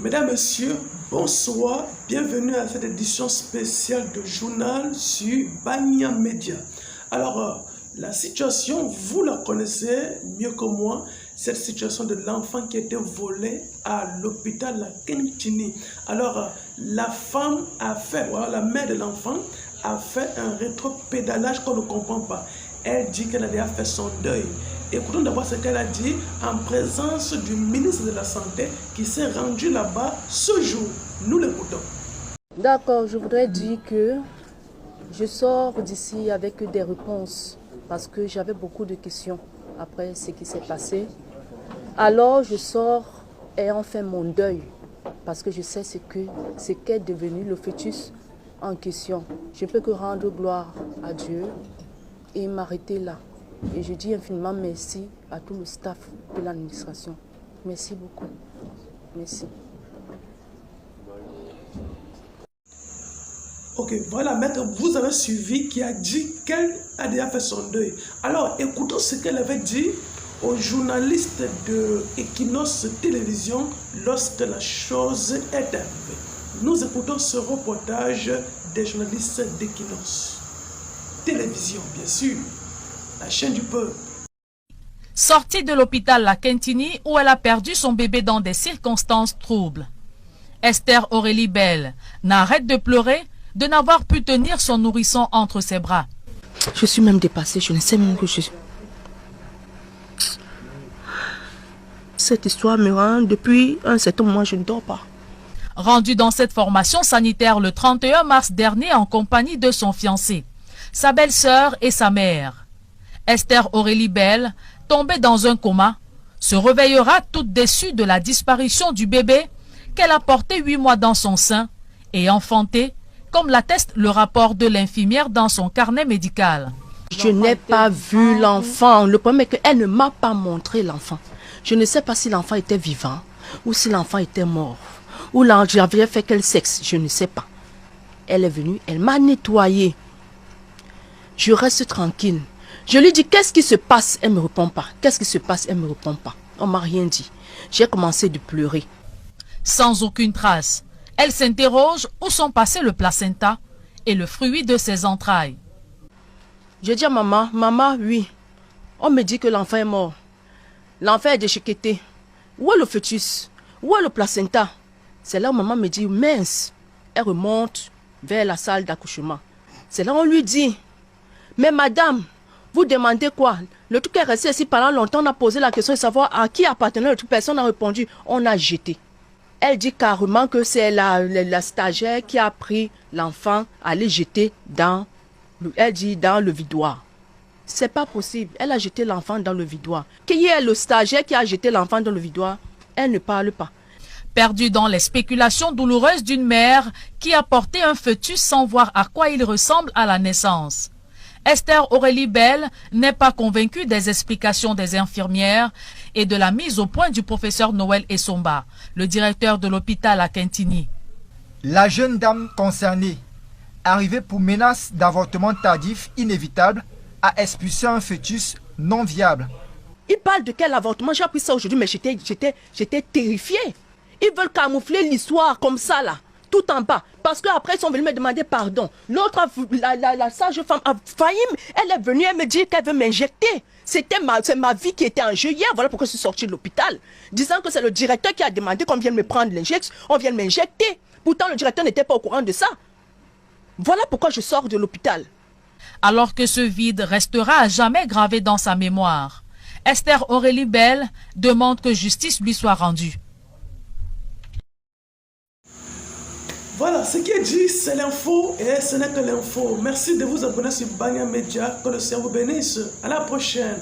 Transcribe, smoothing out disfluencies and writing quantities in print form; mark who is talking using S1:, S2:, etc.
S1: Mesdames, Messieurs, bonsoir. Bienvenue à cette édition spéciale de journal sur Bania Media. Alors, la situation, vous la connaissez mieux que moi, cette situation de l'enfant qui a été volé à l'hôpital La Kentini. Alors, la femme a fait, voilà, la mère de l'enfant a fait un rétropédalage qu'on ne comprend pas. Elle dit qu'elle a déjà fait son deuil. Écoutons d'abord ce qu'elle a dit en présence du ministre de la Santé qui s'est rendu là-bas ce jour. Nous l'écoutons.
S2: D'accord, je voudrais dire que je sors d'ici avec des réponses parce que j'avais beaucoup de questions après ce qui s'est passé. Alors je sors ayant fait mon deuil parce que je sais ce qu'est devenu le fœtus en question. Je ne peux que rendre gloire à Dieu et m'arrêter là. Et je dis infiniment merci à tout le staff de l'administration. Merci beaucoup. Merci.
S1: Ok, voilà, maître, vous avez suivi qui a dit qu'elle a déjà fait son deuil. Alors, écoutons ce qu'elle avait dit aux journalistes de Equinox Télévision lorsque la chose est arrivée. Nous écoutons ce reportage des journalistes d'Equinox Télévision, bien sûr, la chaîne du peuple.
S3: Sortie de l'hôpital La Kentini où elle a perdu son bébé dans des circonstances troubles. Esther Aurélie Bell n'arrête de pleurer de n'avoir pu tenir son nourrisson entre ses bras.
S2: Je suis même dépassée, je ne sais même que je... Cette histoire me rend, depuis un certain moment, je ne dors pas.
S3: Rendue dans cette formation sanitaire le 31 mars dernier en compagnie de son fiancé, sa belle-sœur et sa mère. Esther Aurélie Bell, tombée dans un coma, se réveillera toute déçue de la disparition du bébé qu'elle a porté 8 mois dans son sein et enfanté, comme l'atteste le rapport de l'infirmière dans son carnet médical.
S2: Je n'ai pas vu l'enfant. Le problème est qu'elle ne m'a pas montré l'enfant. Je ne sais pas si l'enfant était vivant ou si l'enfant était mort. Ou j'avais fait quel sexe, je ne sais pas. Elle est venue, elle m'a nettoyé. Je reste tranquille. Je lui dis, qu'est-ce qui se passe? Elle ne me répond pas. Qu'est-ce qui se passe? Elle ne me répond pas. On ne m'a rien dit. J'ai commencé de pleurer.
S3: Sans aucune trace, elle s'interroge où sont passés le placenta et le fruit de ses entrailles.
S2: Je dis à maman, maman, oui. On me dit que l'enfant est mort. L'enfant est déchiqueté. Où est le fœtus? Où est le placenta? C'est là où maman me dit, mince. Elle remonte vers la salle d'accouchement. C'est là où on lui dit, mais madame, vous demandez quoi? Le truc est resté ici pendant longtemps. On a posé la question de savoir à qui appartenait le truc. Personne n'a répondu. On a jeté. Elle dit carrément que c'est la stagiaire qui a pris l'enfant à les jeter dans le vidoir. C'est pas possible. Elle a jeté l'enfant dans le vidoir. Qui est le stagiaire qui a jeté l'enfant dans le vidoir? Elle ne parle pas.
S3: Perdue dans les spéculations douloureuses d'une mère qui a porté un fœtus sans voir à quoi il ressemble à la naissance. Esther Aurélie Bell n'est pas convaincue des explications des infirmières et de la mise au point du professeur Noël Essomba, le directeur de l'hôpital à Kentini.
S4: La jeune dame concernée, arrivée pour menace d'avortement tardif inévitable, a expulsé un fœtus non viable.
S2: Ils parlent de quel avortement? J'ai appris ça aujourd'hui, mais j'étais terrifiée. Ils veulent camoufler l'histoire comme ça, là, tout en bas. Parce qu'après, ils sont venus me demander pardon. L'autre, la sage femme a failli, elle est venue, elle me dit qu'elle veut m'injecter. C'est ma vie qui était en jeu hier. Voilà pourquoi je suis sortie de l'hôpital. Disant que c'est le directeur qui a demandé qu'on vienne me prendre l'injection, on vienne m'injecter. Pourtant, le directeur n'était pas au courant de ça. Voilà pourquoi je sors de l'hôpital.
S3: Alors que ce vide restera à jamais gravé dans sa mémoire, Esther Aurélie Bell demande que justice lui soit rendue.
S1: Voilà, ce qui est dit, c'est l'info et ce n'est que l'info. Merci de vous abonner sur Bania Media. Que le Seigneur vous bénisse. À la prochaine.